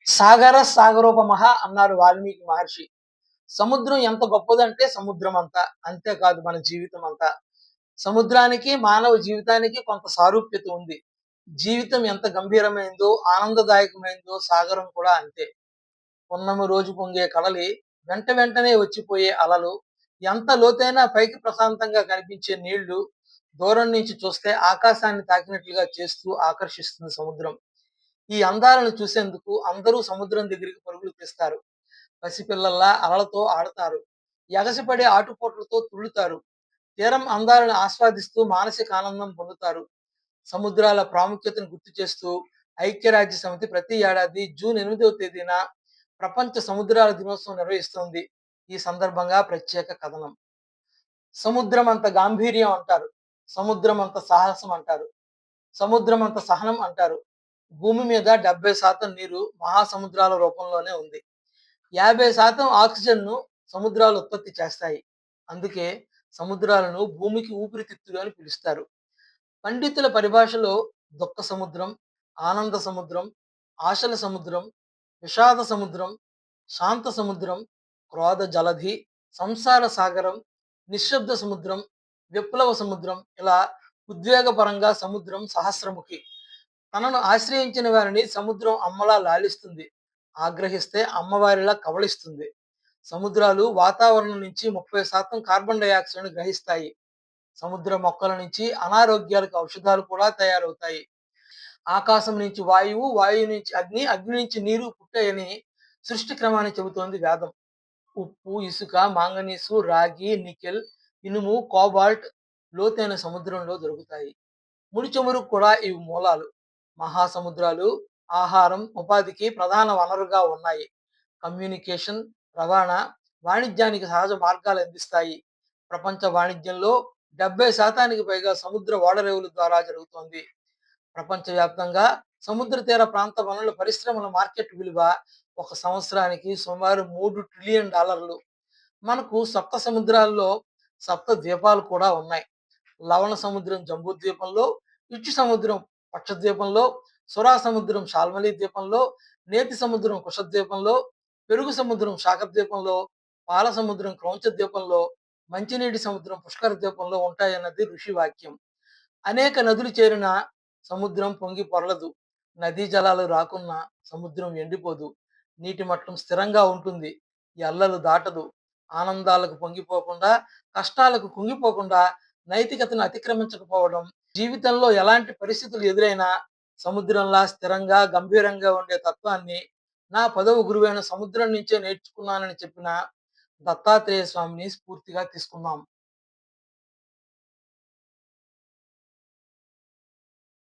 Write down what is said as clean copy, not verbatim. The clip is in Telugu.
సాగర సాగరోపమః అన్నారు వాల్మీకి మహర్షి. సముద్రం ఎంత గొప్పదంటే సముద్రం అంత. అంతేకాదు మన జీవితం అంతా. సముద్రానికి, మానవ జీవితానికి కొంత సారూప్యత ఉంది. జీవితం ఎంత గంభీరమైందో, ఆనందదాయకమైందో సాగరం కూడా అంతే. పున్నమి రోజు పొంగే కడలి, వెంట వెంటనే వచ్చిపోయే అలలు, ఎంత లోతైనా పైకి ప్రశాంతంగా కనిపించే నీళ్లు, దూరం నుంచి చూస్తే ఆకాశాన్ని తాకినట్లుగా చేస్తూ ఆకర్షిస్తుంది సముద్రం. ఈ అందాలను చూసేందుకు అందరూ సముద్రం దగ్గరికి పరుగులు తీస్తారు. పసిపిల్లల్లా అలలతో ఆడతారు. ఎగసిపడే ఆటుపోట్లతో తుళ్ళుతారు. తీరం అందాలను ఆస్వాదిస్తూ మానసిక ఆనందం పొందుతారు. సముద్రాల ప్రాముఖ్యతను గుర్తు చేస్తూ ఐక్యరాజ్య సమితి ప్రతి ఏడాది జూన్ 8వ తేదీన ప్రపంచ సముద్రాల దినోత్సవం నిర్వహిస్తోంది. ఈ సందర్భంగా ప్రత్యేక కథనం. సముద్రం అంత గాంభీర్యం అంటారు. సముద్రం అంత సాహసం అంటారు. సముద్రం అంత సహనం అంటారు. భూమి మీద 70% నీరు మహాసముద్రాల రూపంలోనే ఉంది. 50% ఆక్సిజన్‌ను సముద్రాలు ఉత్పత్తి చేస్తాయి. అందుకే సముద్రాలను భూమికి ఊపిరితిత్తులు అని పిలుస్తారు. పండితుల పరిభాషలో దుఃఖ సముద్రం, ఆనంద సముద్రం, ఆశల సముద్రం, విషాద సముద్రం, శాంత సముద్రం, క్రోధ జలధి, సంసార సాగరం, నిశ్శబ్ద సముద్రం, విప్లవ సముద్రం ఇలా ఉద్వేగపరంగా సముద్రం సహస్రముఖి. తనను ఆశ్రయించిన వారిని సముద్రం అమ్మలా లాలిస్తుంది. ఆగ్రహిస్తే అమ్మవారిలా కబళిస్తుంది. సముద్రాలు వాతావరణం నుంచి 30% కార్బన్ డయాక్సైడ్‌ను గ్రహిస్తాయి. సముద్ర మొక్కల నుంచి అనారోగ్యాలకు ఔషధాలు కూడా తయారవుతాయి. ఆకాశం నుంచి వాయువు, వాయువు నుంచి అగ్ని, అగ్ని నుంచి నీరు పుట్టాయని సృష్టి క్రమాన్ని చెబుతోంది వేదం. ఉప్పు, ఇసుక, మాంగనీసు, రాగి, నికెల్, ఇనుము, కోబాల్ట్ లోతైన సముద్రంలో దొరుకుతాయి. ముడి చమురుకు కూడా ఇవి మూలాలు. మహాసముద్రాలు ఆహారం, ఉపాధికి ప్రధాన వనరుగా ఉన్నాయి. కమ్యూనికేషన్, రవాణా, వాణిజ్యానికి సహజ మార్గాలు అందిస్తాయి. ప్రపంచ వాణిజ్యంలో 70% పైగా సముద్ర ఓడరేవుల ద్వారా జరుగుతోంది. ప్రపంచవ్యాప్తంగా సముద్ర తీర ప్రాంత వనరుల పరిశ్రమల మార్కెట్ విలువ ఒక సంవత్సరానికి సుమారు $3 ట్రిలియన్. మనకు సప్త సముద్రాల్లో సప్త ద్వీపాలు కూడా ఉన్నాయి. లవణ సముద్రం జంబూ ద్వీపంలో, ఇచ్చు సముద్రం పక్ష ద్వీపంలో, సురా సముద్రం షాల్మలి ద్వీపంలో, నేతి సముద్రం కుష ద్వీపంలో, పెరుగు సముద్రం శాఖ ద్వీపంలో, పాల సముద్రం క్రౌంచ ద్వీపంలో, మంచినీటి సముద్రం పుష్కర ద్వీపంలో ఉంటాయన్నది ఋషి వాక్యం. అనేక నదులు చేరిన సముద్రం పొంగి పొరలదు. నదీ జలాలు రాకున్నా సముద్రం ఎండిపోదు. నీటి మట్టం స్థిరంగా ఉంటుంది. ఎల్లలు దాటదు. ఆనందాలకు పొంగిపోకుండా, కష్టాలకు కుంగిపోకుండా, నైతికతను అతిక్రమించకపోవడం, జీవితంలో ఎలాంటి పరిస్థితులు ఎదురైనా సముద్రంలా స్థిరంగా, గంభీరంగా ఉండే తత్వాన్ని నా 10వ గురువైన సముద్రం నుంచే నేర్చుకున్నానని చెప్పిన దత్తాత్రేయ స్వామిని స్ఫూర్తిగా తీసుకుందాం.